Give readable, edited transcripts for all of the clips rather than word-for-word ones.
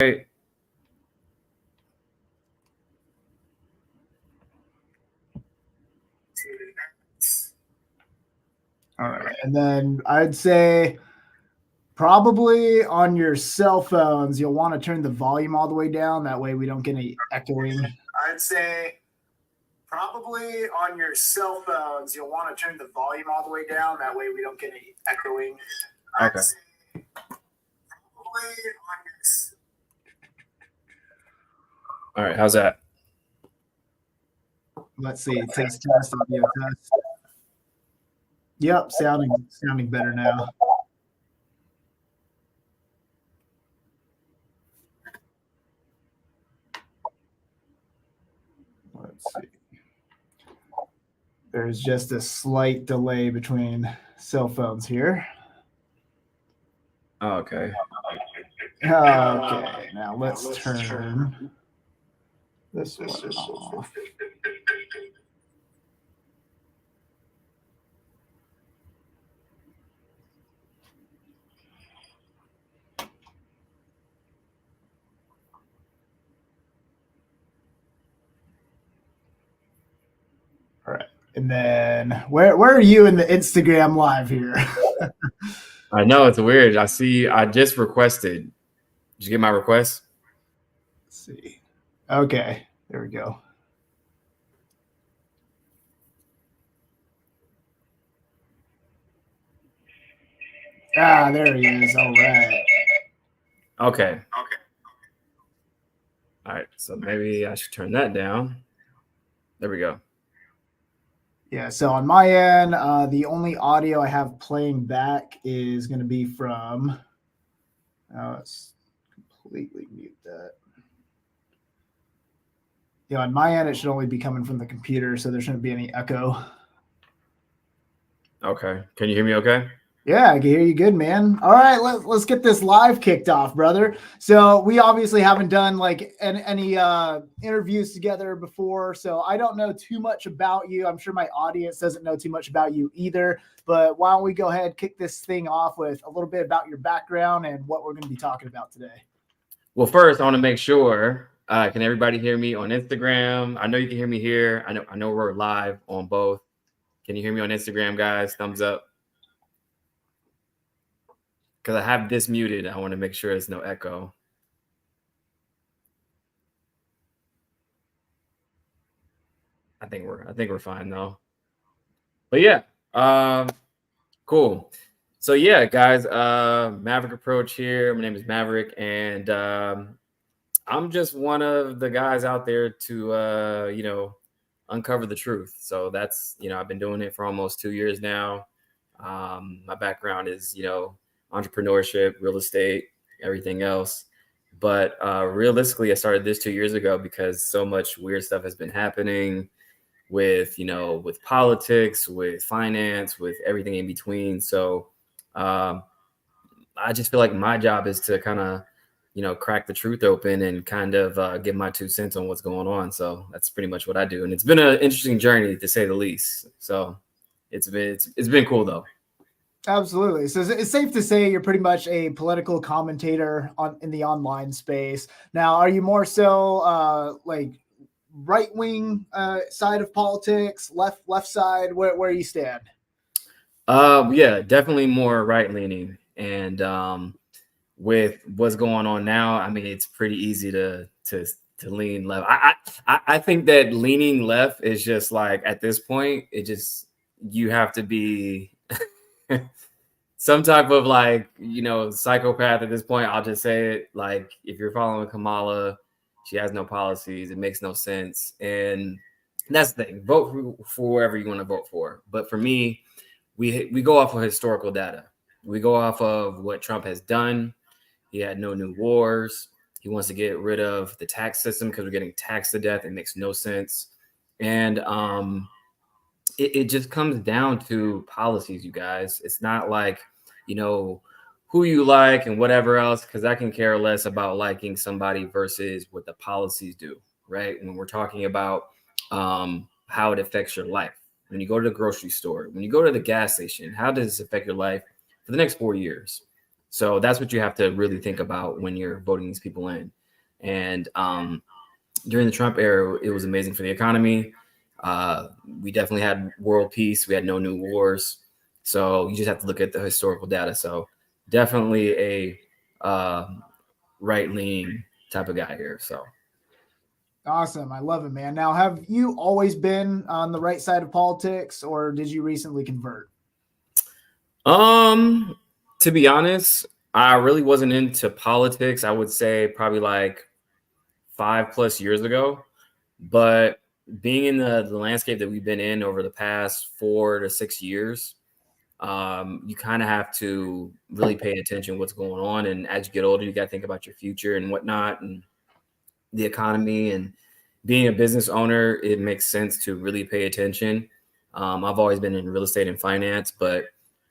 Hey, All right. And then I'd say probably on your cell phones, you'll want to turn the volume all the way down. That way we don't get any echoing. I'd say probably on your cell phones, you'll want to turn the volume all the way down. That way we don't get any echoing. I'd okay. say probably on your. All right. How's that? Let's see. Test, audio test. Yep, sounding better now. Let's see. There's just a slight delay between cell phones here. Oh, okay. Okay, now let's turn this one off. All right. And then where are you in the Instagram live here? I know it's weird. I see. I just requested. Did you get my request? Let's see. Okay, there we go. Ah, there he is. All right. Okay. All right. So maybe I should turn that down. There we go. Yeah, so on my end, the only audio I have playing back is going to be from. Let's completely mute that. Yeah, on my end, it should only be coming from the computer, so there shouldn't be any echo. Okay. Can you hear me okay? Yeah, I can hear you good, man. All right, let's get this live kicked off, brother. So we obviously haven't done like any interviews together before, so I don't know too much about you. I'm sure my audience doesn't know too much about you either. But why don't we go ahead and kick this thing off with a little bit about your background and what we're going to be talking about today. Well, first I want to make sure. Can everybody hear me on Instagram? I know you can hear me here. I know we're live on both. Can you hear me on Instagram, guys? Thumbs up. Because I have this muted. I want to make sure there's no echo. I think we're fine though. But yeah, cool. So yeah, guys, Maverick Approach here. My name is Maverick, and I'm just one of the guys out there to uncover the truth. So that's I've been doing it for almost 2 years now. My background is entrepreneurship, real estate, everything else. But realistically, I started this 2 years ago because so much weird stuff has been happening with politics, with finance, with everything in between. So I just feel like my job is to kind of crack the truth open and kind of give my 2 cents on what's going on. So that's pretty much what I do, and it's been an interesting journey to say the least. So it's been cool though. Absolutely. So it's safe to say you're pretty much a political commentator in the online space. Now, are you more so like right wing side of politics, left side? Where you stand? Yeah, definitely more right leaning, and with what's going on now, I mean, it's pretty easy to lean left. I think that leaning left is just like at this point, you have to be some type of psychopath at this point. I'll just say it. Like if you're following Kamala, she has no policies. It makes no sense. And that's the thing. Vote for whoever you want to vote for. But for me, we go off of historical data. We go off of what Trump has done. He had no new wars. He wants to get rid of the tax system because we're getting taxed to death. It makes no sense. And it just comes down to policies, you guys. It's not like, who you like and whatever else, because I can care less about liking somebody versus what the policies do, right? When we're talking about how it affects your life. When you go to the grocery store, when you go to the gas station, how does this affect your life for the next 4 years? So that's what you have to really think about when you're voting these people in. And during the Trump era, it was amazing for the economy. We definitely had world peace. We had no new wars. So you just have to look at the historical data. So definitely a right-leaning type of guy here. So awesome. I love it, man. Now, have you always been on the right side of politics, or did you recently convert? To be honest, I really wasn't into politics. I would say probably like 5+ years ago. But being in the landscape that we've been in over the past 4 to 6 years, you kind of have to really pay attention what's going on. And as you get older, you got to think about your future and whatnot, and the economy. And being a business owner, it makes sense to really pay attention. I've always been in real estate and finance, but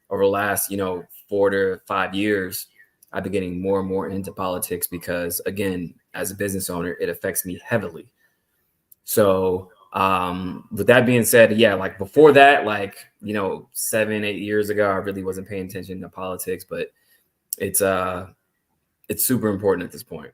over the last 4 to 5 years, I've been getting more and more into politics because, again, as a business owner, it affects me heavily. So with that being said, yeah, like before that, 7, 8 years ago, I really wasn't paying attention to politics, but it's super important at this point.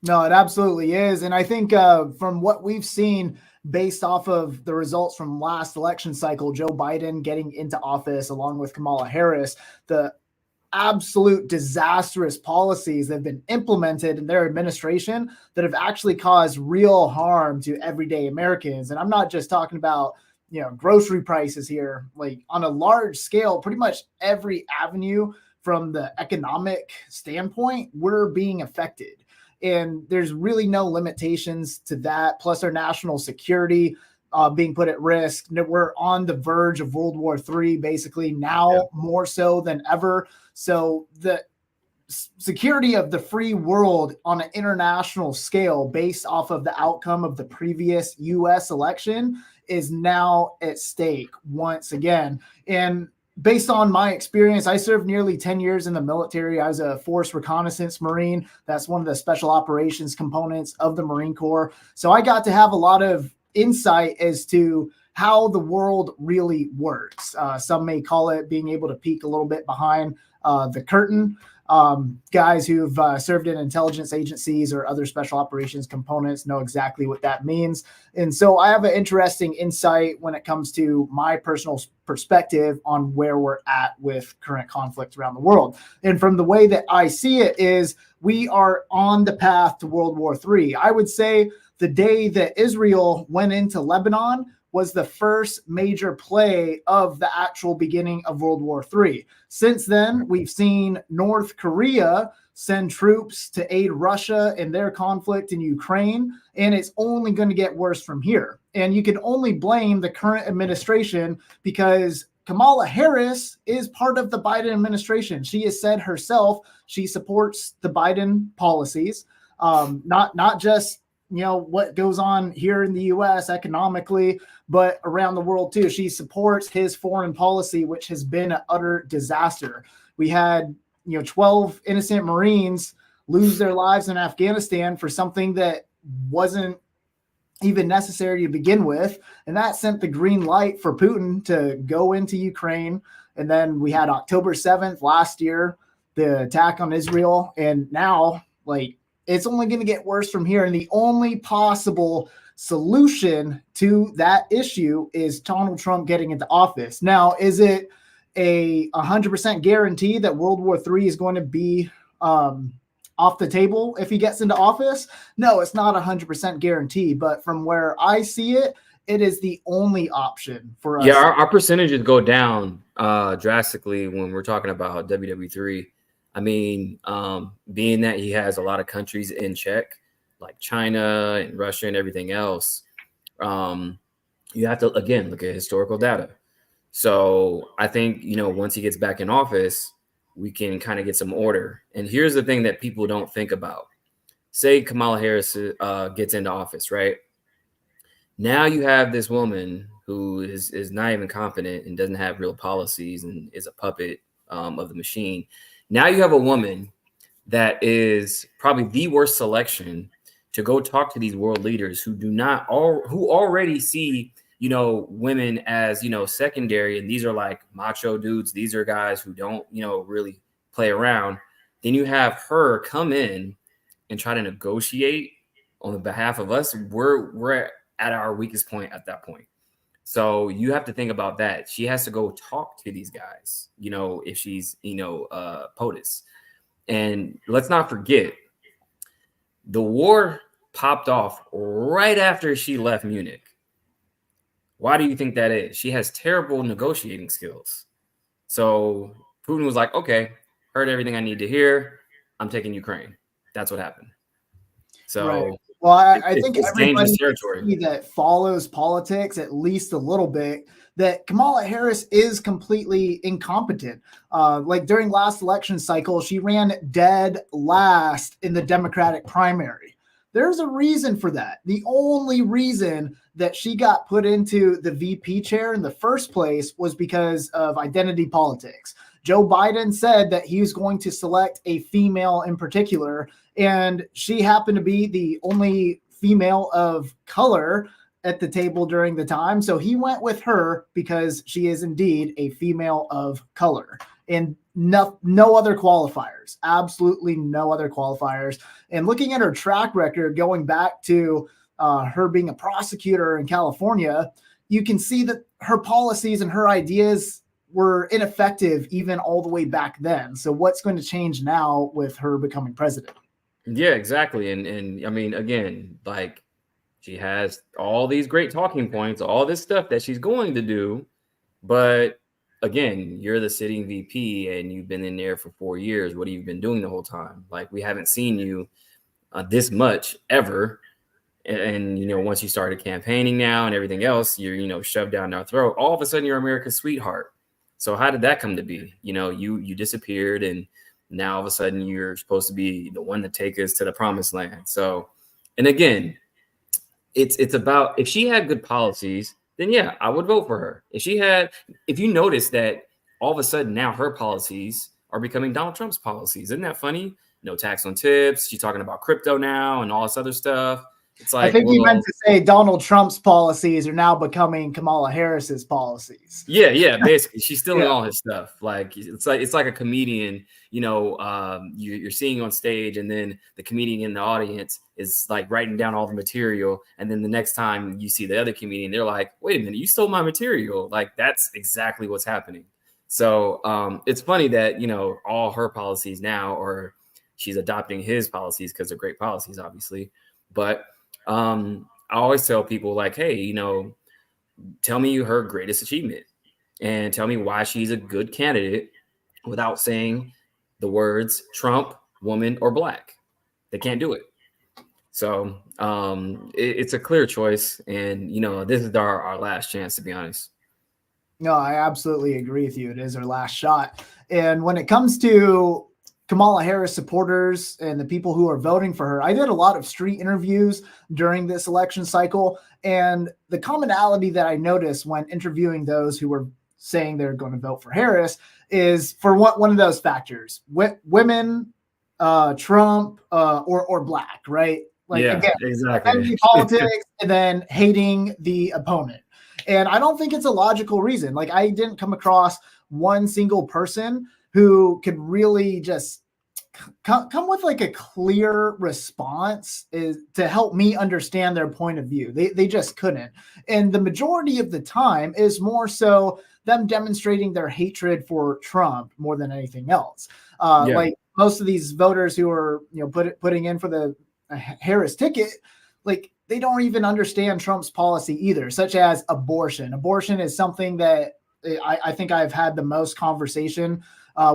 No, it absolutely is. And I think from what we've seen based off of the results from last election cycle, Joe Biden getting into office along with Kamala Harris, the absolute disastrous policies that have been implemented in their administration that have actually caused real harm to everyday Americans. And I'm not just talking about, grocery prices here, like on a large scale, pretty much every avenue from the economic standpoint, we're being affected. And there's really no limitations to that. Plus our national security being put at risk. We're on the verge of World War III, basically now more so than ever. So the security of the free world on an international scale based off of the outcome of the previous U.S. election is now at stake once again. And based on my experience, I served nearly 10 years in the military. I was a Force Reconnaissance Marine. That's one of the special operations components of the Marine Corps. So I got to have a lot of insight as to how the world really works. Some may call it being able to peek a little bit behind the curtain. Guys who've served in intelligence agencies or other special operations components know exactly what that means. And so I have an interesting insight when it comes to my personal perspective on where we're at with current conflict around the world. And from the way that I see it is we are on the path to World War III. I would say the day that Israel went into Lebanon was the first major play of the actual beginning of World War III. Since then, we've seen North Korea send troops to aid Russia in their conflict in Ukraine, and it's only going to get worse from here. And you can only blame the current administration because Kamala Harris is part of the Biden administration. She has said herself she supports the Biden policies, not just what goes on here in the U.S. economically, but around the world too. She supports his foreign policy, which has been an utter disaster. We had 12 innocent Marines lose their lives in Afghanistan for something that wasn't even necessary to begin with, and that sent the green light for Putin to go into Ukraine. And then we had October 7th last year, the attack on Israel, and now it's only going to get worse from here. And the only possible solution to that issue is Donald Trump getting into office. Now, is it a 100% guarantee that World War III is going to be off the table if he gets into office? No, it's not 100% guarantee. But from where I see it, it is the only option for us. Yeah, our percentages go down drastically when we're talking about WW3. I mean, being that he has a lot of countries in check, like China and Russia and everything else, you have to, again, look at historical data. So I think, once he gets back in office, we can kind of get some order. And here's the thing that people don't think about. Say Kamala Harris gets into office, right? Now you have this woman who is not even competent and doesn't have real policies and is a puppet of the machine. Now you have a woman that is probably the worst selection to go talk to these world leaders who who already see, women as, secondary. And these are like macho dudes. These are guys who don't, really play around. Then you have her come in and try to negotiate on the behalf of us. We're at our weakest point at that point. So you have to think about that. She has to go talk to these guys, if she's, POTUS. And let's not forget, the war popped off right after she left Munich. Why do you think that is? She has terrible negotiating skills. So Putin was like, okay, heard everything I need to hear. I'm taking Ukraine. That's what happened. So, right. Well, I think it's dangerous territory that follows politics at least a little bit, that Kamala Harris is completely incompetent. Like during last election cycle, she ran dead last in the Democratic primary. There's a reason for that. The only reason that she got put into the VP chair in the first place was because of identity politics. Joe Biden said that he was going to select a female in particular, and she happened to be the only female of color at the table during the time. So he went with her because she is indeed a female of color, and no other qualifiers, absolutely no other qualifiers. And looking at her track record, going back to her being a prosecutor in California, you can see that her policies and her ideas were ineffective even all the way back then. So what's going to change now with her becoming president? Yeah, exactly. And I mean, again, like, she has all these great talking points, all this stuff that she's going to do. But again, you're the sitting VP and you've been in there for 4 years. What have you been doing the whole time? Like, we haven't seen you this much ever. And once you started campaigning now and everything else, you're, shoved down our throat. All of a sudden, you're America's sweetheart. So how did that come to be? You disappeared, and now all of a sudden you're supposed to be the one to take us to the promised land. So, and again, it's about, if she had good policies, then yeah, I would vote for her. If you notice that all of a sudden now her policies are becoming Donald Trump's policies. Isn't that funny? No tax on tips. She's talking about crypto now and all this other stuff. It's like, I think you meant to say Donald Trump's policies are now becoming Kamala Harris's policies. Yeah, basically, she's stealing all his stuff. Like, it's like a comedian. You're seeing on stage, and then the comedian in the audience is like writing down all the material, and then the next time you see the other comedian, they're like, "Wait a minute, you stole my material!" Like, that's exactly what's happening. So it's funny that all her policies now, or she's adopting his policies because they're great policies, obviously, but. I always tell people, like, hey, tell me her greatest achievement and tell me why she's a good candidate without saying the words Trump, woman, or black. They can't do it. So it's a clear choice. And, this is our last chance, to be honest. No, I absolutely agree with you. It is our last shot. And when it comes to Kamala Harris supporters and the people who are voting for her, I did a lot of street interviews during this election cycle. And the commonality that I noticed when interviewing those who were saying they're going to vote for Harris is for one of those factors: women, Trump, or black, right? Like, yeah, again, exactly. Politics and then hating the opponent. And I don't think it's a logical reason. Like, I didn't come across one single person who could really just come with like a clear response is to help me understand their point of view. They just couldn't. And the majority of the time is more so them demonstrating their hatred for Trump more than anything else. Like most of these voters who are, putting in for the Harris ticket, like, they don't even understand Trump's policy either, such as abortion. Abortion is something that I think I've had the most conversation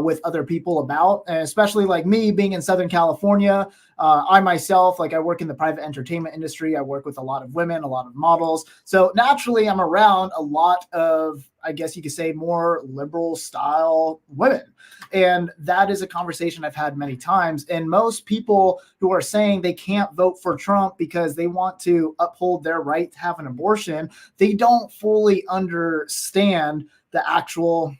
with other people about, and especially like me being in Southern California. I myself, like, I work in the private entertainment industry. I work with a lot of women, a lot of models. So naturally I'm around a lot of, I guess you could say, more liberal style women. And that is a conversation I've had many times. And most people who are saying they can't vote for Trump because they want to uphold their right to have an abortion, they don't fully understand the actual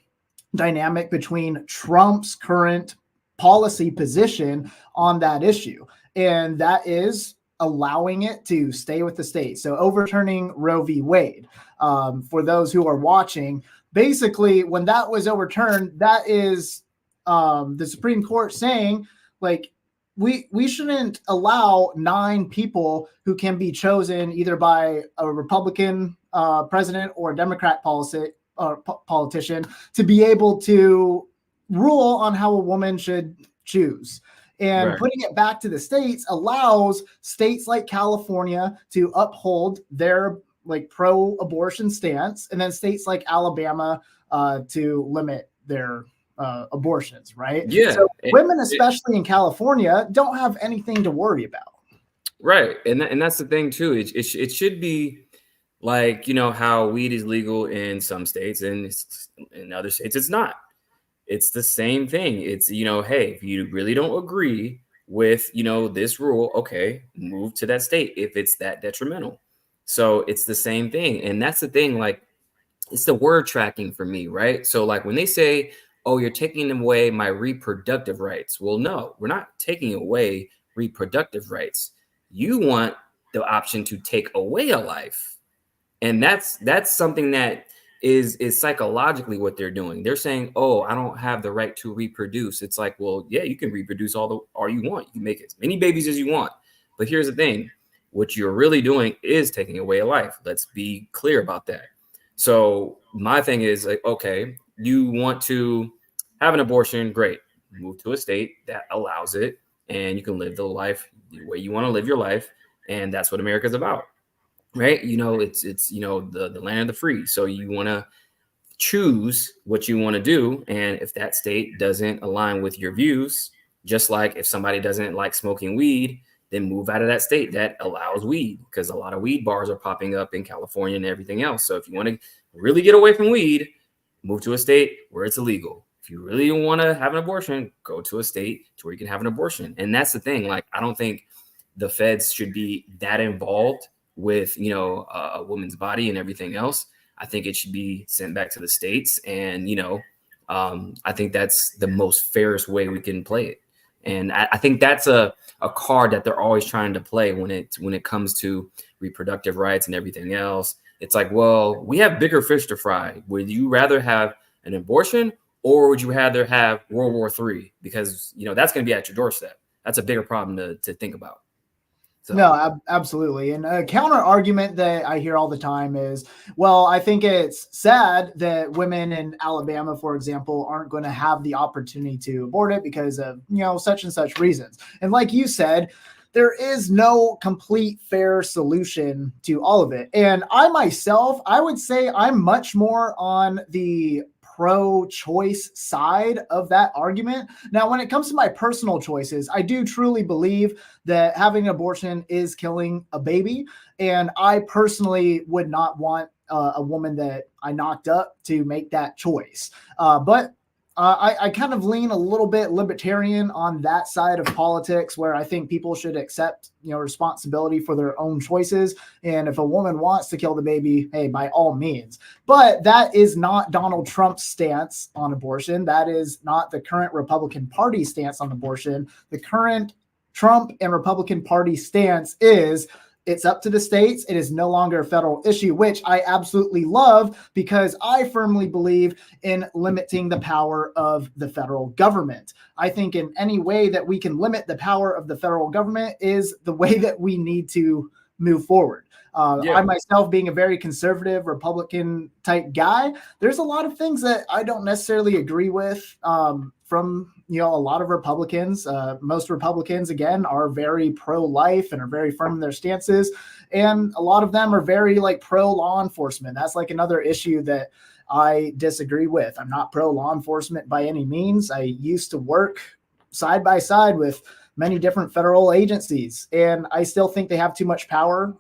dynamic between Trump's current policy position on that issue. And that is allowing it to stay with the state. So overturning Roe v. Wade. For those who are watching, basically when that was overturned, that is the Supreme Court saying like we shouldn't allow 9 people who can be chosen either by a Republican president or a Democrat politician to be able to rule on how a woman should choose. And Right. putting it back to the states allows states like California to uphold their like pro-abortion stance, and then states like Alabama to limit their abortions, right? Yeah. So women, especially in California, don't have anything to worry about. Right. And that's the thing too. It should be like, you know, how weed is legal in some states and in other states it's not. It's the same thing. It's, you know, hey, if you really don't agree with, you know, this rule, okay, move to that state if it's that detrimental. So it's the same thing. And that's the thing, like, it's the word tracking for me, right? So, like, when they say, oh, you're taking away my reproductive rights. Well, no, we're not taking away reproductive rights. You want the option to take away a life. And that's something that is psychologically what they're doing. They're saying, oh, I don't have the right to reproduce. It's like, well, yeah, you can reproduce all you want. You can make as many babies as you want. But here's the thing, what you're really doing is taking away a life. Let's be clear about that. So my thing is like, okay, you want to have an abortion, great. Move to a state that allows it, and you can live the life the way you want to live your life. And that's what America's about. Right? You know, it's you know, the land of the free. So you want to choose what you want to do. And if that state doesn't align with your views, just like if somebody doesn't like smoking weed, then move out of that state that allows weed, because a lot of weed bars are popping up in California and everything else. So if you want to really get away from weed, move to a state where it's illegal. If you really want to have an abortion, go to a state to where you can have an abortion. And that's the thing. Like, I don't think the feds should be that involved with, you know, a woman's body and everything else. I think it should be sent back to the states. And, you know, I think that's the most fairest way we can play it. And I think that's a card that they're always trying to play when it comes to reproductive rights and everything else. It's like, well, we have bigger fish to fry. Would you rather have an abortion, or would you rather have World War III? Because, you know, that's going to be at your doorstep. That's a bigger problem to think about. So. No, absolutely. And a counter argument that I hear all the time is, well, I think it's sad that women in Alabama, for example, aren't going to have the opportunity to abort it because of, you know, such and such reasons. And like you said, there is no complete fair solution to all of it. And I myself, I would say I'm much more on the pro-choice side of that argument. Now, when it comes to my personal choices, I do truly believe that having an abortion is killing a baby. And I personally would not want a woman that I knocked up to make that choice. But I kind of lean a little bit libertarian on that side of politics, where I think people should accept, you know, responsibility for their own choices. And if a woman wants to kill the baby, hey, by all means. But that is not Donald Trump's stance on abortion. That is not the current Republican Party stance on abortion. The current Trump and Republican Party stance is, it's up to the states. It is no longer a federal issue, which I absolutely love, because I firmly believe in limiting the power of the federal government. I think in any way that we can limit the power of the federal government is the way that we need to move forward. I myself, being a very conservative Republican type guy, there's a lot of things that I don't necessarily agree with from, you know, a lot of Republicans. Most Republicans, again, are very pro-life and are very firm in their stances. And a lot of them are very like pro-law enforcement. That's like another issue that I disagree with. I'm not pro-law enforcement by any means. I used to work side by side with many different federal agencies, and I still think they have too much power.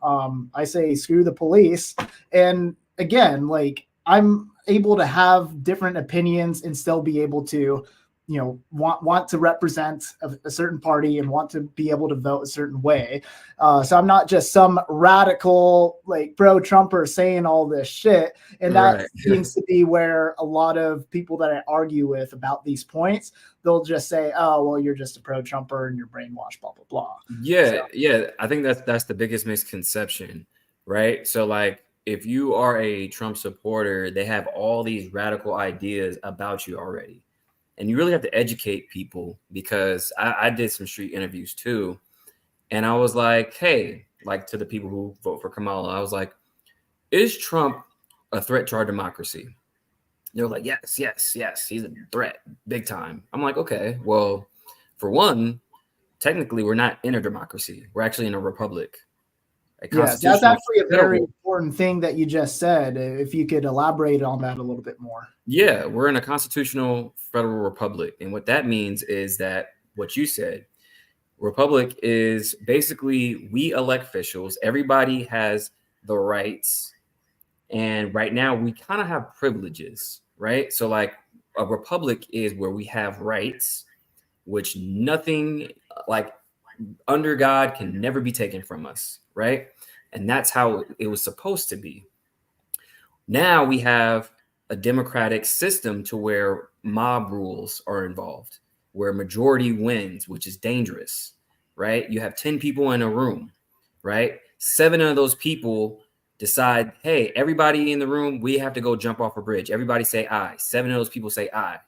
I say screw the police. And again, like, I'm able to have different opinions and still be able to, you know, want to represent a certain party and want to be able to vote a certain way. So I'm not just some radical, like, pro-Trumper saying all this shit. And that seems to be where a lot of people that I argue with about these points, they'll just say, oh, well, you're just a pro-Trumper and you're brainwashed, blah, blah, blah. Yeah. I think that's the biggest misconception, right? So, like, if you are a Trump supporter, they have all these radical ideas about you already. And you really have to educate people, because I did some street interviews too. And I was like, hey, like to the people who vote for Kamala, I was like, is Trump a threat to our democracy? They're like, yes, yes, yes, he's a threat, big time. I'm like, okay, well, for one, technically, we're not in a democracy. We're actually in a republic. A Yes, that's constitutional actually a very federal. important thing that you just said. If you could elaborate on that a little bit more. Yeah, we're in a constitutional federal republic. And what that means is that what you said, republic is basically we elect officials. Everybody has the rights. And right now we kind of have privileges, right? So like a republic is where we have rights, which nothing like under God can never be taken from us, right? And that's how it was supposed to be. Now we have a democratic system to where mob rules are involved, where majority wins, which is dangerous, right? You have 10 people in a room, right? 7 of those people decide, hey, everybody in the room, we have to go jump off a bridge. Everybody say aye. 7 of those people say aye.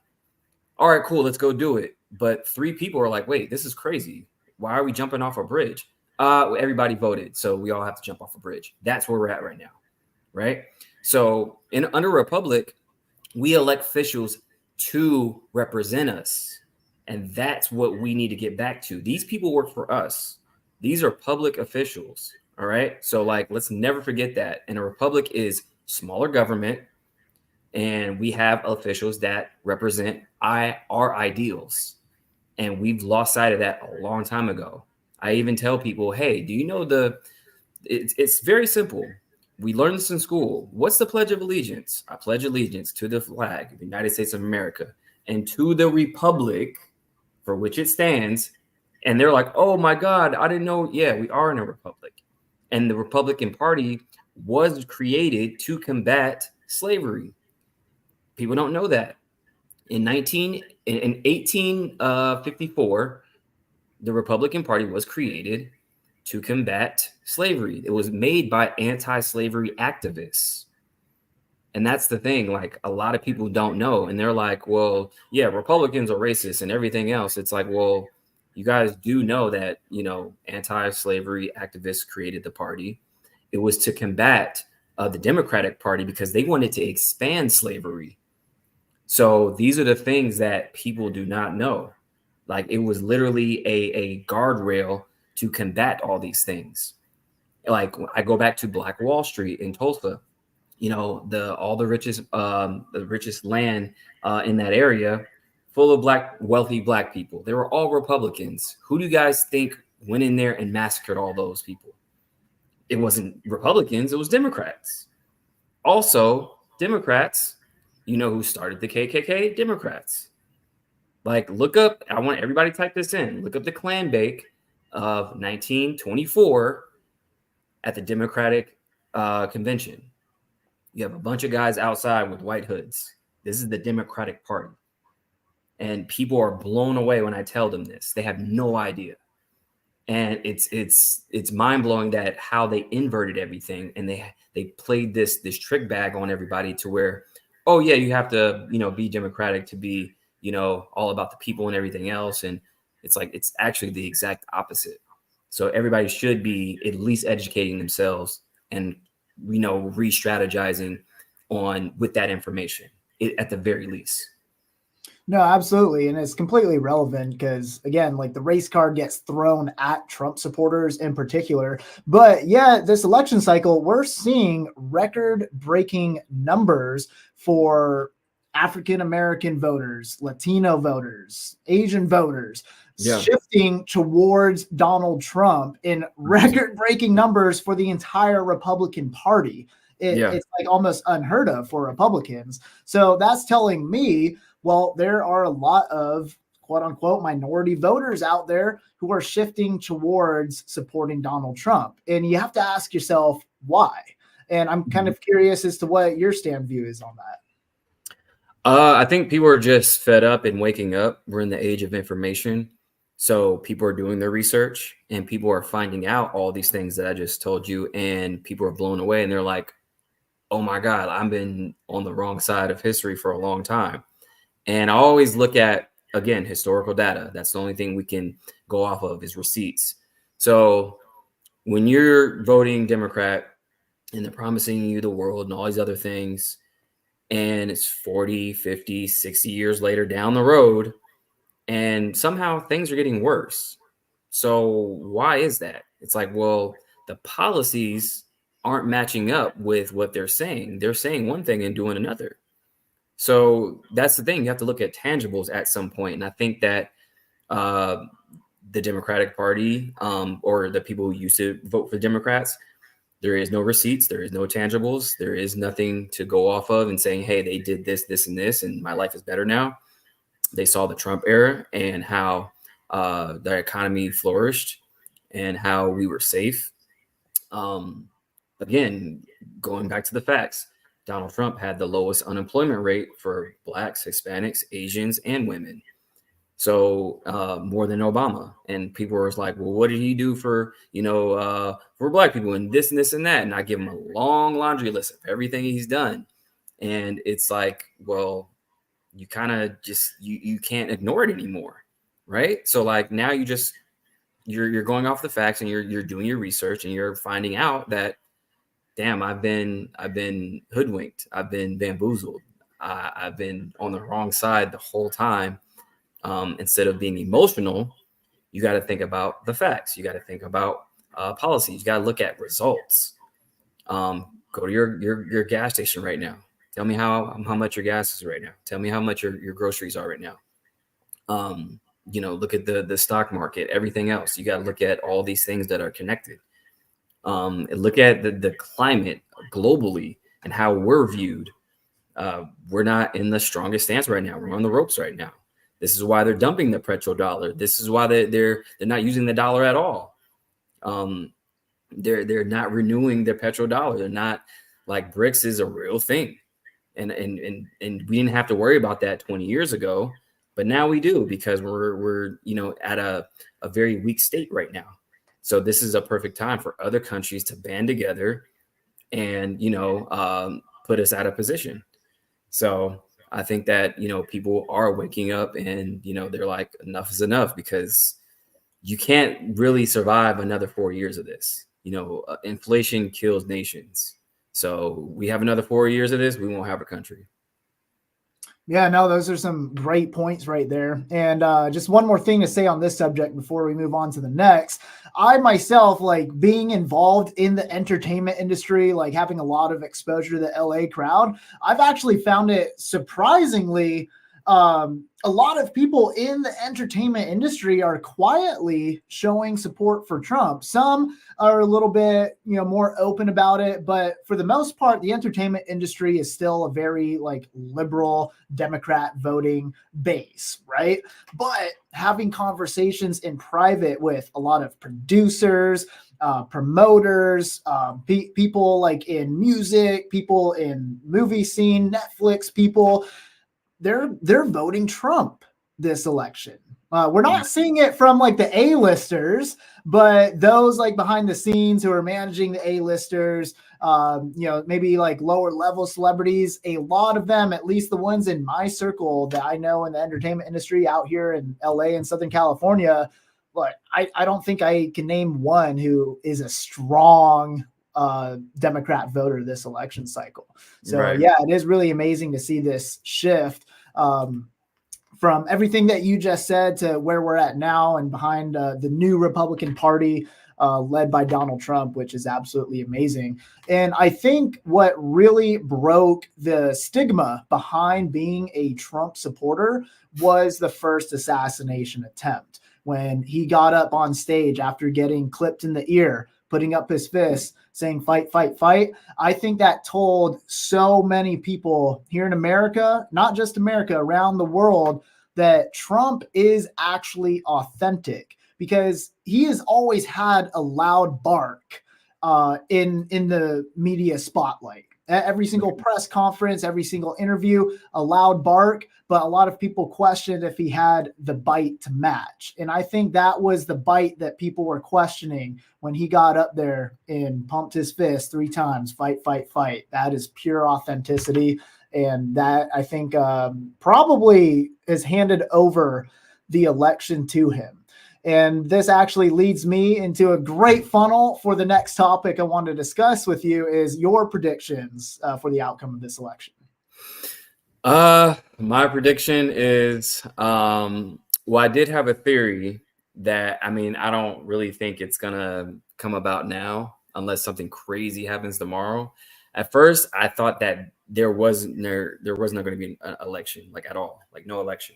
All right, cool, let's go do it. But 3 people are like, wait, this is crazy. Why are we jumping off a bridge? Everybody voted, so we all have to jump off a bridge. That's where we're at right now, right? So under Republic, we elect officials to represent us. And that's what we need to get back to. These people work for us. These are public officials. All right. So like, let's never forget that. And a republic is smaller government. And we have officials that represent our ideals. And we've lost sight of that a long time ago. I even tell people, hey, do you know it's very simple. We learned this in school. What's the Pledge of Allegiance? I pledge allegiance to the flag of the United States of America and to the republic for which it stands. And they're like, oh my God, I didn't know. Yeah, we are in a republic. And the Republican Party was created to combat slavery. People don't know that. In 1854, the Republican Party was created to combat slavery. It was made by anti-slavery activists. And that's the thing, like a lot of people don't know. And they're like, well, yeah, Republicans are racist and everything else. It's like, well, you guys do know that, anti-slavery activists created the party. It was to combat the Democratic Party because they wanted to expand slavery. So these are the things that people do not know. Like it was literally a guardrail to combat all these things. Like I go back to Black Wall Street in Tulsa, all the richest land in that area, full of wealthy black people. They were all Republicans. Who do you guys think went in there and massacred all those people? It wasn't Republicans, it was Democrats. Also, Democrats, who started the KKK? Democrats. Like, look up, I want everybody to type this in. Look up the Klan Bake of 1924 at the Democratic convention. You have a bunch of guys outside with white hoods. This is the Democratic Party. And people are blown away when I tell them this. They have no idea. And it's mind-blowing that how they inverted everything. And they played this trick bag on everybody to where, oh yeah, you have to, be Democratic to be, all about the people and everything else. And it's like, it's actually the exact opposite. So everybody should be at least educating themselves and, re-strategizing with that information at the very least. No, absolutely. And it's completely relevant because, again, like the race card gets thrown at Trump supporters in particular. But yeah, this election cycle, we're seeing record-breaking numbers for African-American voters, Latino voters, Asian voters, shifting towards Donald Trump in record-breaking numbers for the entire Republican Party. It's like almost unheard of for Republicans. So that's telling me, well, there are a lot of quote unquote minority voters out there who are shifting towards supporting Donald Trump. And you have to ask yourself why. And I'm kind of curious as to what your stand view is on that. I think people are just fed up and waking up. We're in the age of information. So people are doing their research and people are finding out all these things that I just told you. And people are blown away and they're like, oh my God, I've been on the wrong side of history for a long time. And I always look at, again, historical data. That's the only thing we can go off of is receipts. So when you're voting Democrat and they're promising you the world and all these other things, and it's 40, 50, 60 years later down the road, and somehow things are getting worse. So why is that? It's like, well, the policies aren't matching up with what they're saying. They're saying one thing and doing another. So that's the thing. You have to look at tangibles at some point. And I think that the Democratic Party or the people who used to vote for Democrats, there is no receipts. There is no tangibles. There is nothing to go off of and saying, hey, they did this, this, and this, and my life is better now. They saw the Trump era and how the economy flourished and how we were safe. Again, going back to the facts, Donald Trump had the lowest unemployment rate for Blacks, Hispanics, Asians, and women. So more than Obama. And people were like, well, what did he do for, for Black people and this and this and that? And I give him a long laundry list of everything he's done. And it's like, well, you kind of just, you can't ignore it anymore. Right. So like now you're going off the facts and you're doing your research and you're finding out that, damn, I've been hoodwinked. I've been bamboozled. I've been on the wrong side the whole time. Instead of being emotional, you got to think about the facts. You got to think about policies. You got to look at results. Go to your gas station right now. Tell me how much your gas is right now. Tell me how much your groceries are right now. Look at the stock market, everything else. You got to look at all these things that are connected. Look at the climate globally and how we're viewed. We're not in the strongest stance right now. We're on the ropes right now. This is why they're dumping the petrodollar. This is why they're not using the dollar at all. They're not renewing their petrodollar. They're not, like, BRICS is a real thing. And we didn't have to worry about that 20 years ago, but now we do because we're at a very weak state right now. So this is a perfect time for other countries to band together and put us out of position. So I think that people are waking up and they're like, enough is enough, because you can't really survive another 4 years of this. Inflation kills nations. So we have another 4 years of this, we won't have a country. Yeah, no, those are some great points right there. And just one more thing to say on this subject before we move on to the next. I myself, like, being involved in the entertainment industry, like having a lot of exposure to the LA crowd, I've actually found it surprisingly, a lot of people in the entertainment industry are quietly showing support for Trump. Some are a little bit, more open about it, but for the most part, the entertainment industry is still a very liberal Democrat voting base, right? But having conversations in private with a lot of producers, promoters, people like in music, people in movie scene, Netflix people, they're voting Trump this election. We're not seeing it from the A-listers, but those behind the scenes who are managing the A-listers, maybe lower level celebrities, a lot of them, at least the ones in my circle that I know in the entertainment industry out here in LA and Southern California, but I don't think I can name one who is a strong Democrat voter this election cycle. So right. Yeah, it is really amazing to see this shift from everything that you just said to where we're at now and behind the new Republican Party led by Donald Trump, which is absolutely amazing. And I think what really broke the stigma behind being a Trump supporter was the first assassination attempt, when he got up on stage after getting clipped in the ear, putting up his fist, saying, fight, fight, fight. I think that told so many people here in America, not just America, around the world, that Trump is actually authentic, because he has always had a loud bark in the media spotlight. At every single press conference, every single interview, a loud bark, but a lot of people questioned if he had the bite to match. And I think that was the bite that people were questioning when he got up there and pumped his fist 3 times, fight, fight, fight. That is pure authenticity. And that, I think, probably has handed over the election to him. And this actually leads me into a great funnel for the next topic I want to discuss with you is your predictions for the outcome of this election. My prediction is, well, I did have a theory that, I mean, I don't really think it's gonna come about now unless something crazy happens tomorrow. At first, I thought that there wasn't going to be an election, like at all, like no election.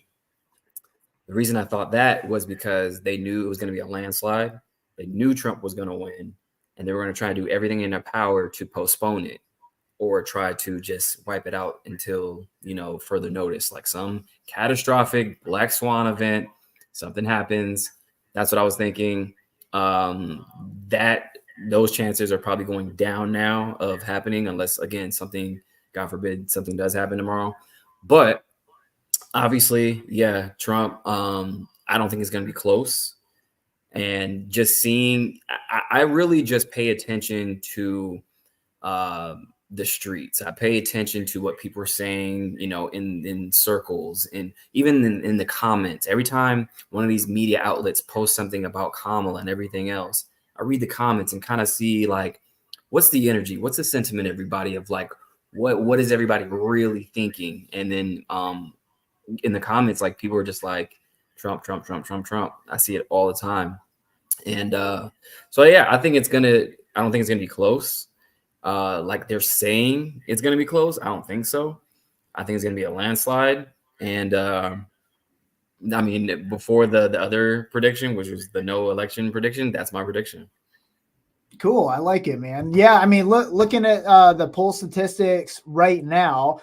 The reason I thought that was because they knew it was going to be a landslide. They knew Trump was going to win, and they were going to try to do everything in their power to postpone it or try to just wipe it out until, further notice, like some catastrophic black swan event, something happens. That's what I was thinking. That those chances are probably going down now of happening unless, again, something, God forbid, something does happen tomorrow. But obviously, yeah, Trump, I don't think it's going to be close. And just seeing, I really just pay attention to the streets. I pay attention to what people are saying, in circles and even in the comments. Every time one of these media outlets posts something about Kamala and everything else, I read the comments and kind of see like, what's the energy? What's the sentiment, everybody, of like, what is everybody really thinking? And then in the comments, like people are just like, Trump, Trump, Trump, Trump, Trump. I see it all the time. And so, yeah, I don't think it's going to be close. Like they're saying it's going to be close. I don't think so. I think it's going to be a landslide. And I mean, before the other prediction, which was the no election prediction, that's my prediction. Cool. I like it, man. Yeah. I mean, looking at the poll statistics right now,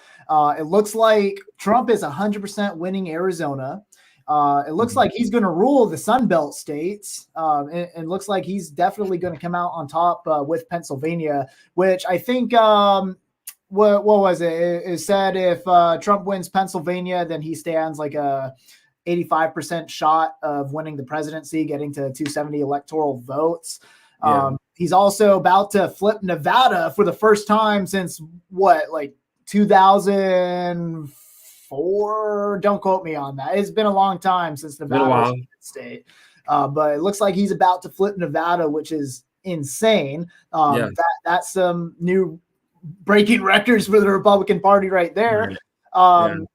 it looks like Trump is 100% winning Arizona. It looks like he's going to rule the Sun Belt states, and looks like he's definitely going to come out on top with Pennsylvania, which I think, what was it? It said if Trump wins Pennsylvania, then he stands like a 85% shot of winning the presidency, getting to 270 electoral votes. Yeah. He's also about to flip Nevada for the first time since like 2004. Don't quote me on that. It's been a long time since Nevada was a state. But it looks like he's about to flip Nevada, which is insane. That's some new breaking records for the Republican Party right there. And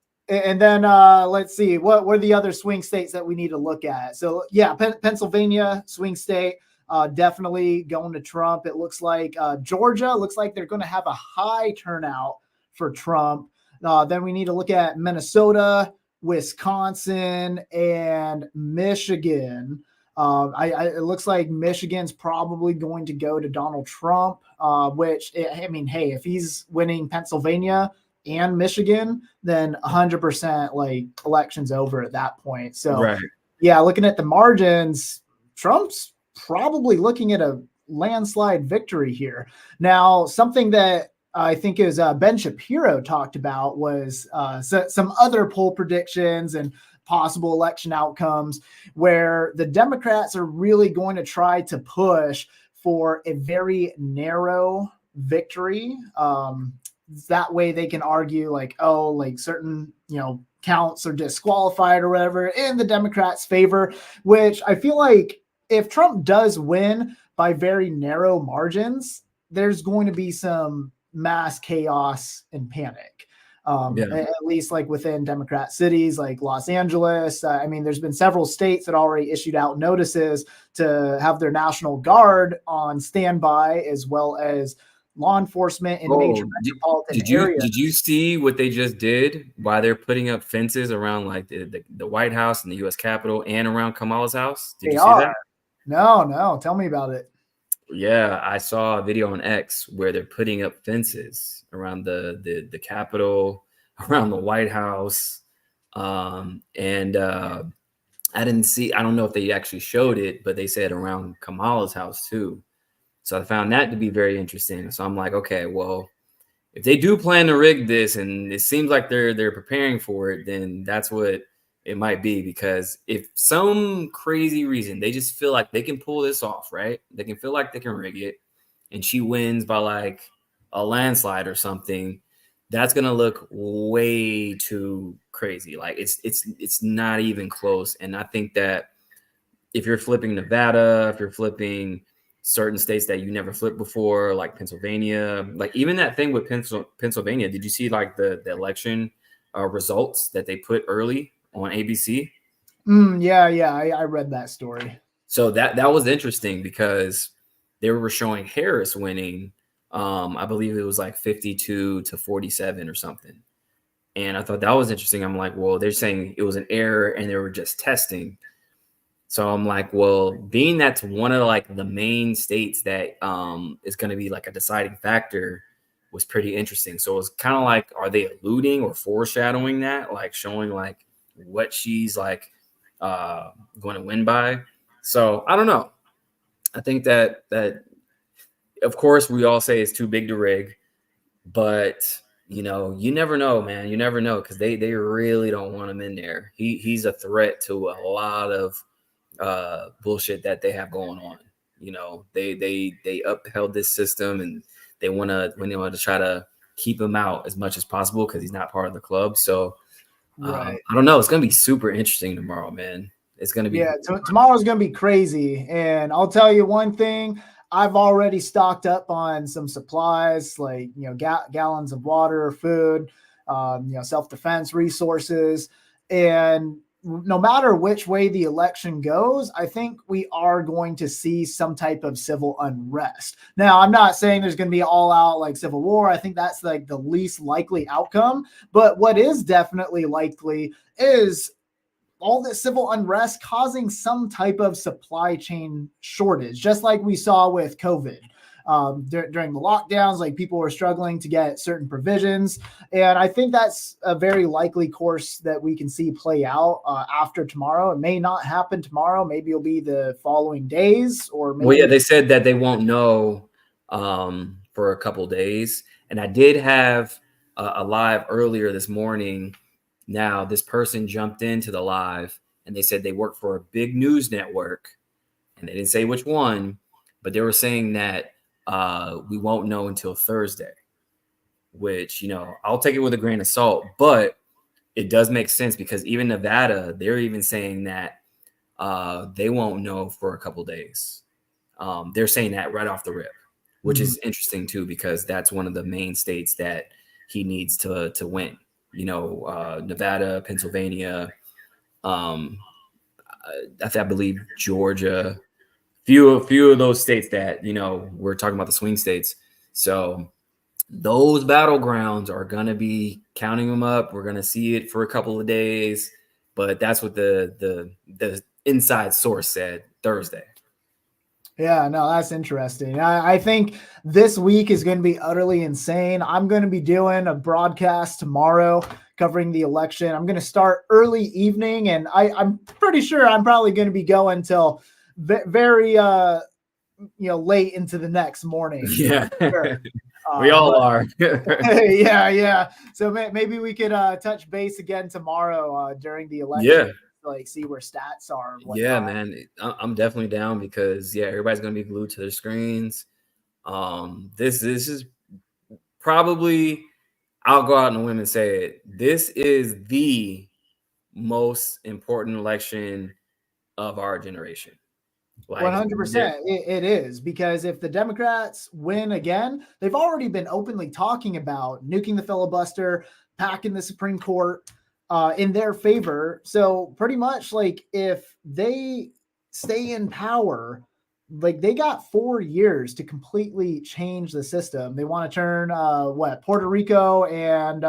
then let's see, what were the other swing states that we need to look at? So yeah, Pennsylvania, swing state. Definitely going to Trump. It looks like Georgia looks like they're going to have a high turnout for Trump. Then we need to look at Minnesota, Wisconsin, and Michigan. It looks like Michigan's probably going to go to Donald Trump, which, I mean, hey, if he's winning Pennsylvania and Michigan, then 100% like election's over at that point. So, yeah, looking at the margins, Trump's probably looking at a landslide victory here. Now, something that I think is Ben Shapiro talked about was some other poll predictions and possible election outcomes where the Democrats are really going to try to push for a very narrow victory. That way they can argue like, oh, like certain, counts are disqualified or whatever in the Democrats' favor, which I feel like if Trump does win by very narrow margins, there's going to be some mass chaos and panic. At least like within Democrat cities like Los Angeles. I mean, there's been several states that already issued out notices to have their National Guard on standby, as well as law enforcement in major metropolitan areas. Did you see what they just did? Why they're putting up fences around like the White House and the U.S. Capitol and around Kamala's house? Did you see that? No. Tell me about it. Yeah, I saw a video on X where they're putting up fences around the Capitol, around the White House. I don't know if they actually showed it, but they said around Kamala's house too. So I found that to be very interesting. So I'm like, okay, well, if they do plan to rig this and it seems like they're preparing for it, then that's what it might be. Because if some crazy reason they just feel like they can pull this off, right? They can feel like they can rig it and she wins by like a landslide or something, that's gonna look way too crazy. Like it's not even close. And I think that if you're flipping Nevada, if you're flipping certain states that you never flipped before, like Pennsylvania, like even that thing with Pennsylvania, did you see like the election results that they put early on ABC? Yeah, I read that story. So that was interesting because they were showing Harris winning. I believe it was like 52 to 47 or something. And I thought that was interesting. I'm like, well, they're saying it was an error and they were just testing. So I'm like, well, being that's one of like the main states that is going to be like a deciding factor was pretty interesting. So it was kind of like, are they alluding or foreshadowing that, like showing like what she's like going to win by? So I don't know. I think that of course we all say it's too big to rig, but you know, you never know, man. You never know because they really don't want him in there. He's a threat to a lot of bullshit that they have going on. You know, they upheld this system and they want to try to keep him out as much as possible because he's not part of the club. So Right. I don't know. It's gonna be super interesting tomorrow, man. It's gonna be tomorrow's gonna be crazy, and I'll tell you one thing. I've already stocked up on some supplies, like gallons of water, food, self-defense resources, and no matter which way the election goes, I think we are going to see some type of civil unrest. Now, I'm not saying there's going to be all out like civil war. I think that's like the least likely outcome. But what is definitely likely is all this civil unrest causing some type of supply chain shortage, just like we saw with COVID. During the lockdowns, like people were struggling to get certain provisions. And I think that's a very likely course that we can see play out after tomorrow. It may not happen tomorrow. Maybe it'll be the following days or maybe. Well, yeah, they said that they won't know for a couple days. And I did have a live earlier this morning. Now, this person jumped into the live and they said they work for a big news network and they didn't say which one, but they were saying that we won't know until Thursday, which, I'll take it with a grain of salt, but it does make sense because even Nevada, they're even saying that they won't know for a couple days. They're saying that right off the rip, which is interesting too, because that's one of the main states that he needs to win. Nevada, Pennsylvania, I believe Georgia, few of those states that, we're talking about the swing states. So those battlegrounds are going to be counting them up. We're going to see it for a couple of days, but that's what the inside source said Thursday. Yeah, no, that's interesting. I think this week is going to be utterly insane. I'm going to be doing a broadcast tomorrow covering the election. I'm going to start early evening, and I'm pretty sure I'm probably going to be going till very late into the next morning. Yeah, sure. We all are. Yeah. So maybe we could touch base again tomorrow during the election. Yeah. Like see where stats are. Yeah, man, I'm definitely down because everybody's gonna be glued to their screens. This is probably, I'll go out on a limb and say it. This is the most important election of our generation. 100%. It is, because if the Democrats win again, they've already been openly talking about nuking the filibuster, packing the Supreme Court in their favor. So pretty much like if they stay in power, like they got 4 years to completely change the system. They want to turn Puerto Rico and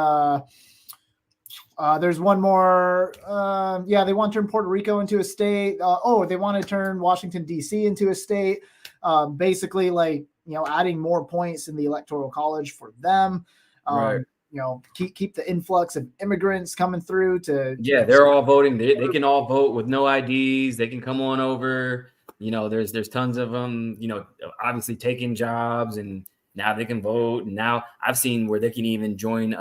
there's one more. They want to turn Puerto Rico into a state. They want to turn Washington, D.C. into a state. Basically, adding more points in the Electoral College for them. Right. Keep the influx of immigrants coming through to. Yeah, they're all voting. They can all vote with no IDs. They can come on over. There's tons of them. Obviously taking jobs, and now they can vote. And now I've seen where they can even join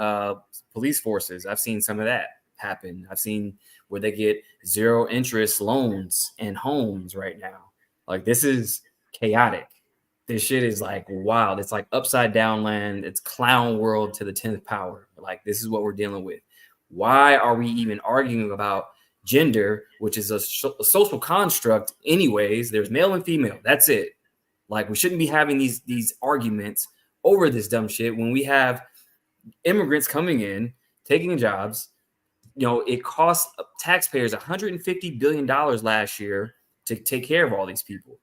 police forces. I've seen some of that happen. I've seen where they get 0 interest loans and homes right now. Like, this is chaotic. this shit is like wild. It's like upside down land. It's clown world to the 10th power. Like, this is what we're dealing with. Why are we even arguing about gender, which is a social construct anyways? There's male and female. That's it. Like, we shouldn't be having these arguments over this dumb shit when we have immigrants coming in, taking jobs. You know, it cost taxpayers $150 billion last year to take care of all these people.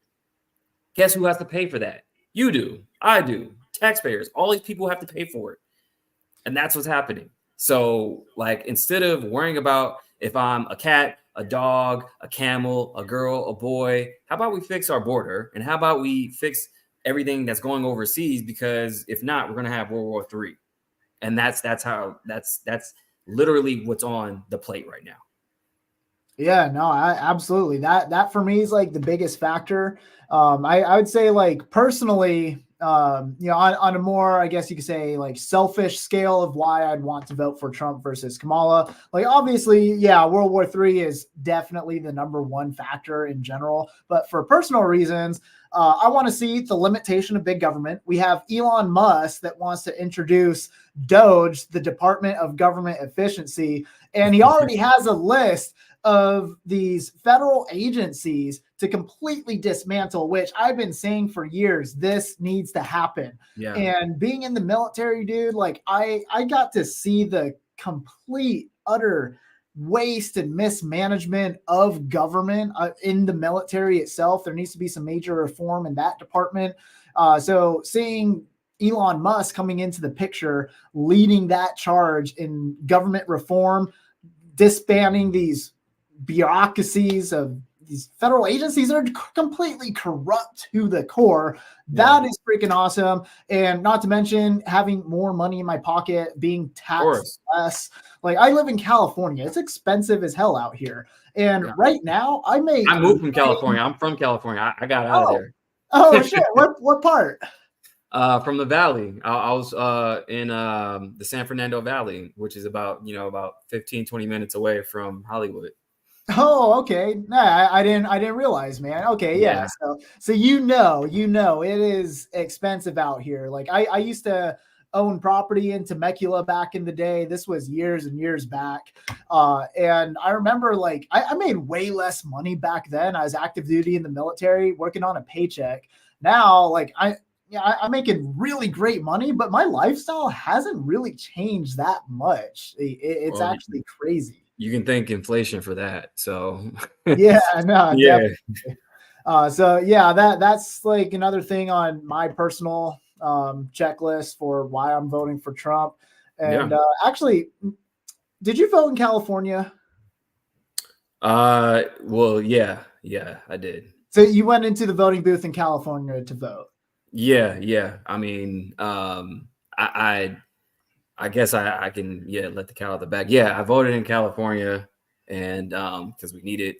Guess who has to pay for that? You do. I do. Taxpayers. All these people have to pay for it. And that's what's happening. So, like, instead of worrying about if I'm a cat, a dog, a camel, a girl, a boy, how about we fix our border? And how about we fix everything that's going overseas? Because if not, we're going to have World War III. And that's literally what's on the plate right now. Yeah, no, absolutely. That for me is like the biggest factor. I would say, like, personally, on a more, I guess you could say, like, selfish scale of why I'd want to vote for Trump versus Kamala. Like, obviously, yeah, World War III is definitely the number one factor in general. But for personal reasons, I want to see the limitation of big government. We have Elon Musk that wants to introduce DOGE, the Department of Government Efficiency, and he already has a list of these federal agencies to completely dismantle, which I've been saying for years, this needs to happen. Yeah. And being in the military, dude, like, I got to see the complete, utter waste and mismanagement of government in the military itself. There needs to be some major reform in that department. So seeing Elon Musk coming into the picture, leading that charge in government reform, disbanding these bureaucracies of these federal agencies that are completely corrupt to the core. That is freaking awesome. And not to mention having more money in my pocket, being taxed less. Like, I live in California. It's expensive as hell out here. And right now I moved from California. I'm from California. I got out of there. Oh shit. What part? From the Valley. I was in the San Fernando Valley, which is about 15, 20 minutes away from Hollywood. Oh, okay. No, I didn't realize, man. Okay, yeah. So it is expensive out here. Like, I used to own property in Temecula back in the day. This was years and years back. And I remember, like, I made way less money back then. I was active duty in the military, working on a paycheck. Now, like, I'm making really great money, but my lifestyle hasn't really changed that much. It's actually crazy. You can thank inflation for that. So yeah, no, yeah. So yeah, that's like another thing on my personal checklist for why I'm voting for Trump. And actually, did you vote in California? Well, yeah, I did. So you went into the voting booth in California to vote? Yeah. I mean, I guess I can let the cat out of the bag. Yeah, I voted in California, and because we need it,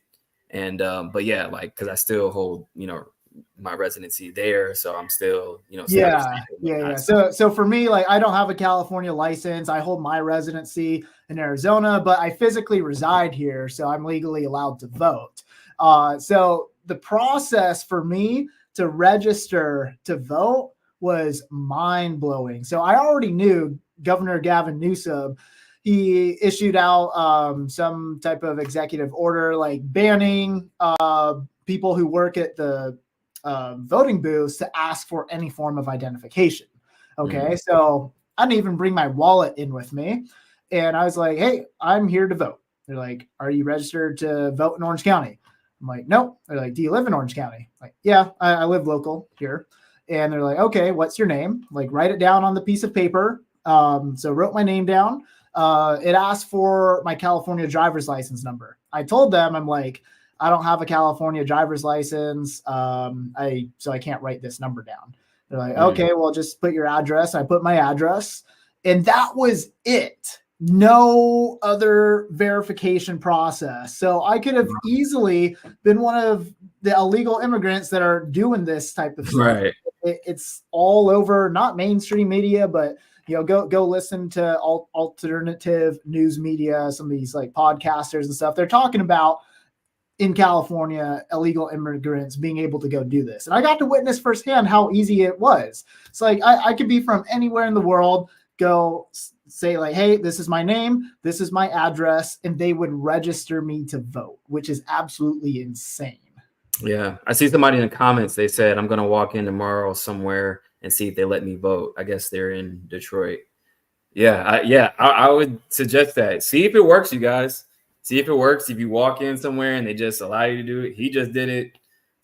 and but yeah, like, because I still hold my residency there, so I'm still yeah. So for me, like, I don't have a California license. I hold my residency in Arizona, but I physically reside here, so I'm legally allowed to vote. So the process for me to register to vote was mind-blowing. So I already knew Governor Gavin Newsom, he issued out some type of executive order, like banning people who work at the voting booths to ask for any form of identification. Okay. So I didn't even bring my wallet in with me. And I was like, hey, I'm here to vote. They're like, are you registered to vote in Orange County? I'm like, no. They're like, do you live in Orange County? I'm like, yeah, I live local here. And they're like, okay, what's your name? Like, write it down on the piece of paper. So wrote my name down. It asked for my California driver's license number. I told them, I'm like, I don't have a California driver's license. So I can't write this number down. They're like, okay, well, just put your address. I put my address, and that was it. No other verification process. So I could have easily been one of the illegal immigrants that are doing this type of stuff. Right. It's all over, not mainstream media, but go listen to alternative news media, some of these like podcasters and stuff. They're talking about in California, illegal immigrants being able to go do this. And I got to witness firsthand how easy it was. It's like I could be from anywhere in the world, go say like, hey, this is my name, this is my address, and they would register me to vote, which is absolutely insane. Yeah. I see somebody in the comments, they said, I'm going to walk in tomorrow somewhere and see if they let me vote. I guess they're in Detroit. Yeah. I would suggest that. See if it works, you guys. See if it works. If you walk in somewhere and they just allow you to do it, he just did it.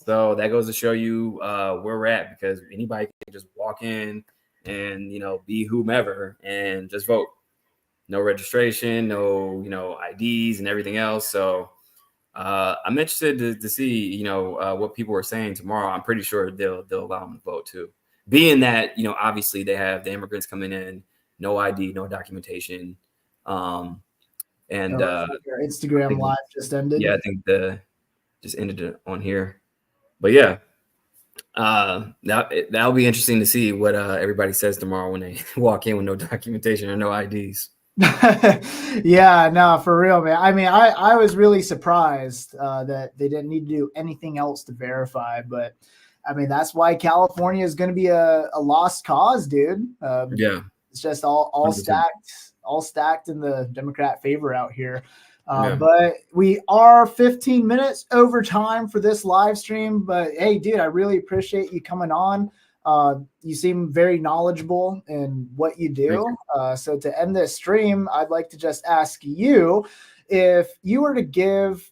So that goes to show you where we're at, because anybody can just walk in and, be whomever and just vote. No registration, no, IDs and everything else. So I'm interested to see, what people are saying tomorrow. I'm pretty sure they'll allow them to vote too. Being that, obviously they have the immigrants coming in, no ID, no documentation. And your Instagram live just ended. Yeah, I think just ended it on here. But yeah, that'll be interesting to see what everybody says tomorrow when they walk in with no documentation or no IDs. Yeah, no, for real, man. I mean, I was really surprised that they didn't need to do anything else to verify, but I mean, that's why California is going to be a lost cause, dude. Yeah, it's just all stacked in the Democrat favor out here. But we are 15 minutes over time for this live stream. But hey, dude, I really appreciate you coming on. You seem very knowledgeable in what you do. So to end this stream, I'd like to just ask you, if you were to give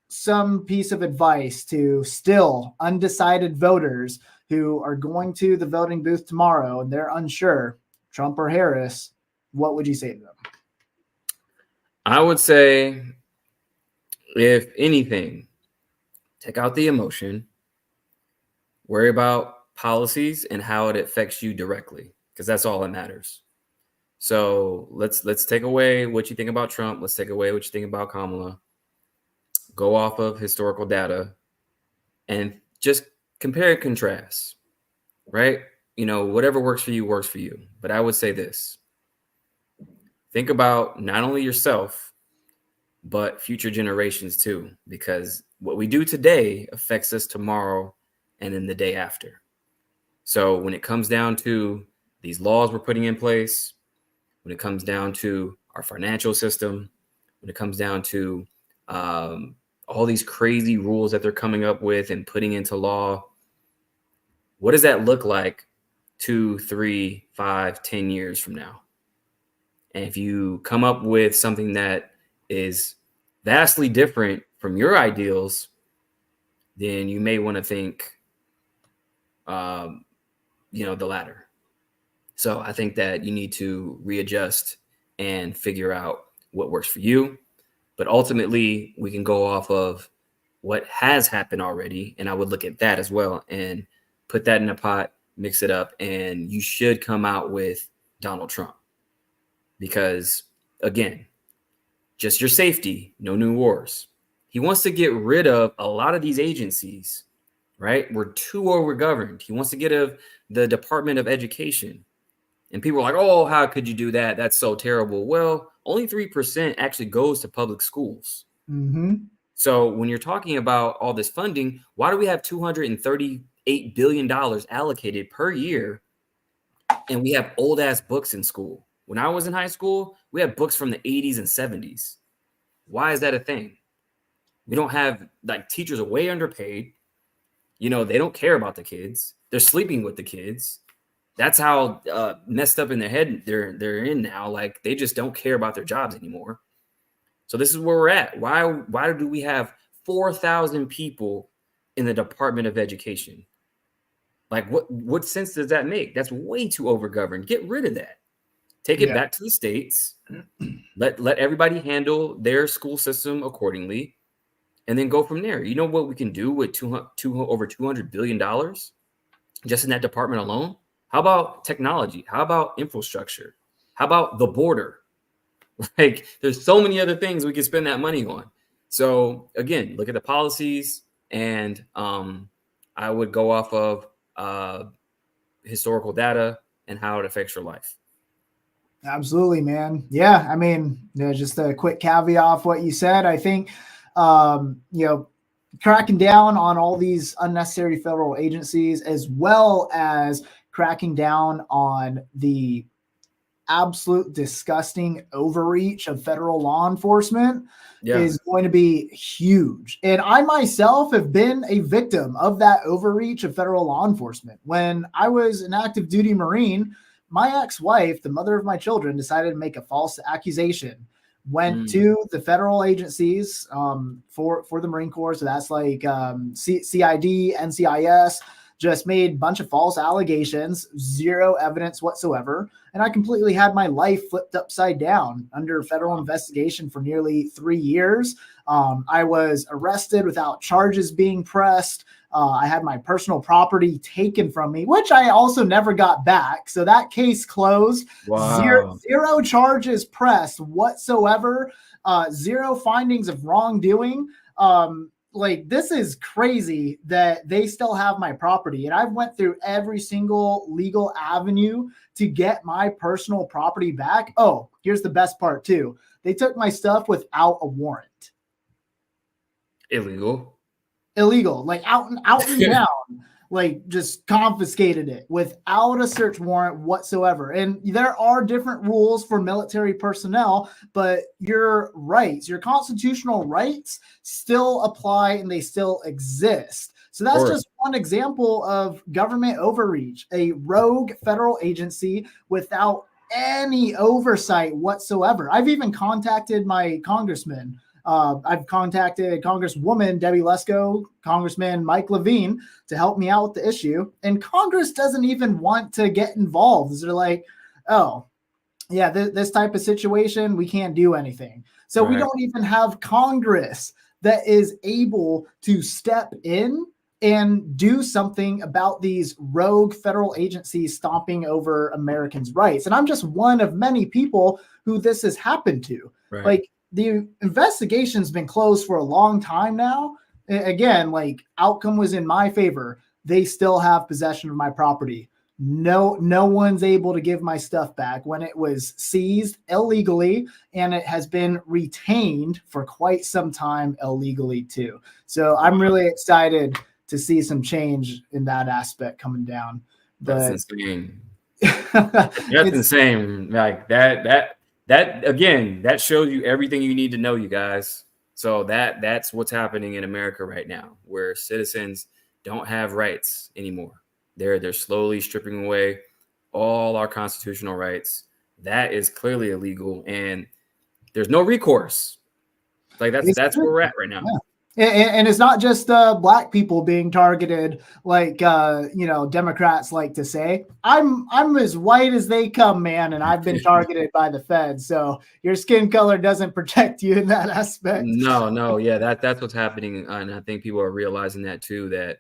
some piece of advice to still undecided voters who are going to the voting booth tomorrow and they're unsure, Trump or Harris, what would you say to them? I would say, if anything, take out the emotion, worry about policies and how it affects you directly, because that's all that matters. So let's take away what you think about Trump. Let's take away what you think about Kamala. Go off of historical data and just compare and contrast, right? Whatever works for you works for you. But I would say this. Think about not only yourself, but future generations too, because what we do today affects us tomorrow and then the day after. So when it comes down to these laws we're putting in place, when it comes down to our financial system, when it comes down to all these crazy rules that they're coming up with and putting into law, what does that look like 2, 3, 5, 10 years from now? And if you come up with something that is vastly different from your ideals, then you may want to think, the latter. So I think that you need to readjust and figure out what works for you. But ultimately, we can go off of what has happened already. And I would look at that as well and put that in a pot, mix it up, and you should come out with Donald Trump. Because, again, just your safety, no new wars. He wants to get rid of a lot of these agencies, right? We're too overgoverned. He wants to get rid of the Department of Education. And people are like, oh, how could you do that? That's so terrible. Well, only 3% actually goes to public schools. Mm-hmm. So when you're talking about all this funding, why do we have $238 billion allocated per year? And we have old ass books in school. When I was in high school, we had books from the 80s and 70s. Why is that a thing? We don't have, teachers are way underpaid. They don't care about the kids. They're sleeping with the kids. That's how messed up in their head they're in now. They just don't care about their jobs anymore. So this is where we're at. Why do we have 4,000 people in the Department of Education? What sense does that make? That's way too overgoverned. Get rid of that. Take it back to the states. Let everybody handle their school system accordingly, and then go from there. You know what we can do with over $200 billion just in that department alone? How about technology? How about infrastructure? How about the border? There's so many other things we can spend that money on. So again, look at the policies, and I would go off of historical data and how it affects your life. Absolutely, man. Yeah. I mean, just a quick caveat off what you said. I think, cracking down on all these unnecessary federal agencies, as well as cracking down on the absolute disgusting overreach of federal law enforcement is going to be huge. And I myself have been a victim of that overreach of federal law enforcement. When I was an active duty Marine, my ex-wife, the mother of my children, decided to make a false accusation, went to the federal agencies for the Marine Corps. So that's like CID, NCIS, just made a bunch of false allegations, zero evidence whatsoever. And I completely had my life flipped upside down under federal investigation for nearly 3 years. I was arrested without charges being pressed. I had my personal property taken from me, which I also never got back. So that case closed. Wow. Zero charges pressed whatsoever. Zero findings of wrongdoing. Like, this is crazy that they still have my property. And I've went through every single legal avenue to get my personal property back. Oh, here's the best part too. They took my stuff without a warrant. Illegal, like out and down, like just confiscated it without a search warrant whatsoever. And there are different rules for military personnel, but your rights, your constitutional rights still apply and they still exist. So that's just one example of government overreach, a rogue federal agency without any oversight whatsoever. I've even contacted my congressman. I've contacted Congresswoman Debbie Lesko, Congressman Mike Levine to help me out with the issue. And Congress doesn't even want to get involved. They're like, oh, yeah, this type of situation, we can't do anything. So we don't even have Congress that is able to step in and do something about these rogue federal agencies stomping over Americans' rights. And I'm just one of many people who this has happened to. Like, the investigation's been closed for a long time now. Again, like, outcome was in my favor. They still have possession of my property. No one's able to give my stuff back when it was seized illegally, and it has been retained for quite some time illegally too. So I'm really excited to see some change in that aspect coming down. That's insane. That's insane. Like that again, that shows you everything you need to know, you guys. So that's what's happening in America right now, where citizens don't have rights anymore. They're slowly stripping away all our constitutional rights. That is clearly illegal, and there's no recourse. Like that's where we're at right now. Yeah. And it's not just black people being targeted, like Democrats like to say. I'm as white as they come, man, and I've been targeted by the feds. So your skin color doesn't protect you in that aspect. No, yeah, that's what's happening, and I think people are realizing that too. That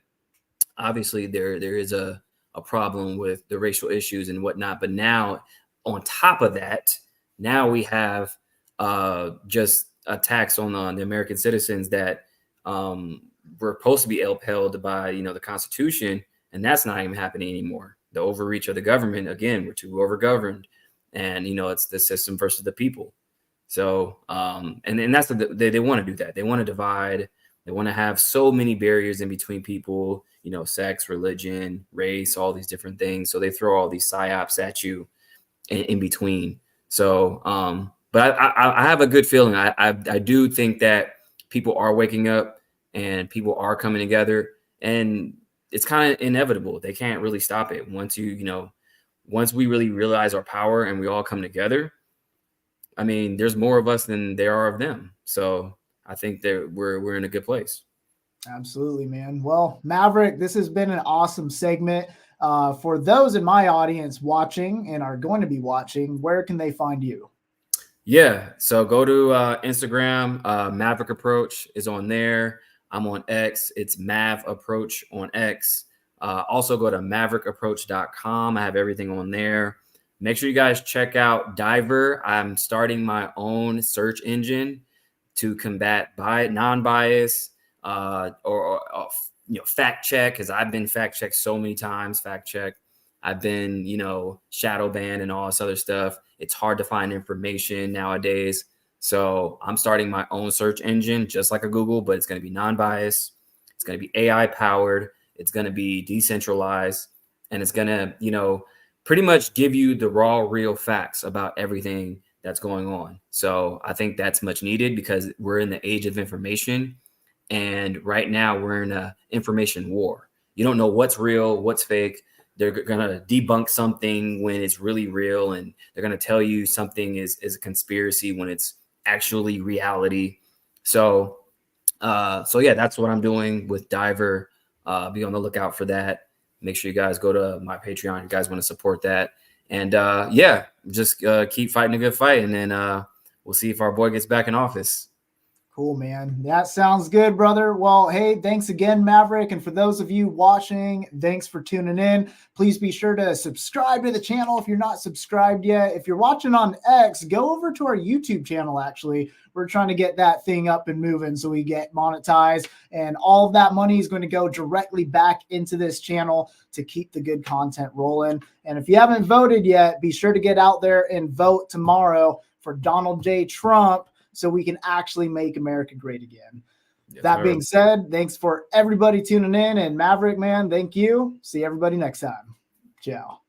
obviously there is a problem with the racial issues and whatnot, but now on top of that, now we have just attacks on the American citizens that we're supposed to be upheld by, the Constitution, and that's not even happening anymore. The overreach of the government, again, we're too overgoverned, and it's the system versus the people. So, and that's they want to do that. They want to divide. They want to have so many barriers in between people, sex, religion, race, all these different things. So they throw all these psyops at you in between. So, but I have a good feeling. I do think that people are waking up and people are coming together, and it's kind of inevitable. They can't really stop it. Once once we really realize our power and we all come together, I mean, there's more of us than there are of them. So I think that we're in a good place. Absolutely, man. Well, Maverick, this has been an awesome segment. For those in my audience watching and are going to be watching, where can they find you? Yeah, so go to Instagram. Maverick Approach is on there. I'm on X. It's Mav Approach on X. Also go to maverickapproach.com. I have everything on there. Make sure you guys check out Diver. I'm starting my own search engine to combat non-bias or fact check, because I've been fact checked so many times. I've been, shadow banned and all this other stuff. It's hard to find information nowadays. So I'm starting my own search engine, just like a Google, but it's going to be non-biased. It's going to be AI powered. It's going to be decentralized, and it's going to, you know, pretty much give you the raw, real facts about everything that's going on. So I think that's much needed because we're in the age of information. And right now we're in a information war. You don't know what's real, what's fake. They're going to debunk something when it's really real. And they're going to tell you something is a conspiracy when it's actually reality. So yeah, that's what I'm doing with Diver. Be on the lookout for that. Make sure you guys go to my Patreon if you guys want to support that. And yeah, just keep fighting a good fight. And then we'll see if our boy gets back in office. Cool, man. That sounds good, brother. Well, hey, thanks again, Maverick. And for those of you watching, thanks for tuning in. Please be sure to subscribe to the channel if you're not subscribed yet. If you're watching on X, go over to our YouTube channel, actually. We're trying to get that thing up and moving so we get monetized. And all of that money is going to go directly back into this channel to keep the good content rolling. And if you haven't voted yet, be sure to get out there and vote tomorrow for Donald J. Trump, so we can actually make America great again. Yes, that being said, thanks for everybody tuning in. And Maverick, man, thank you. See everybody next time. Ciao.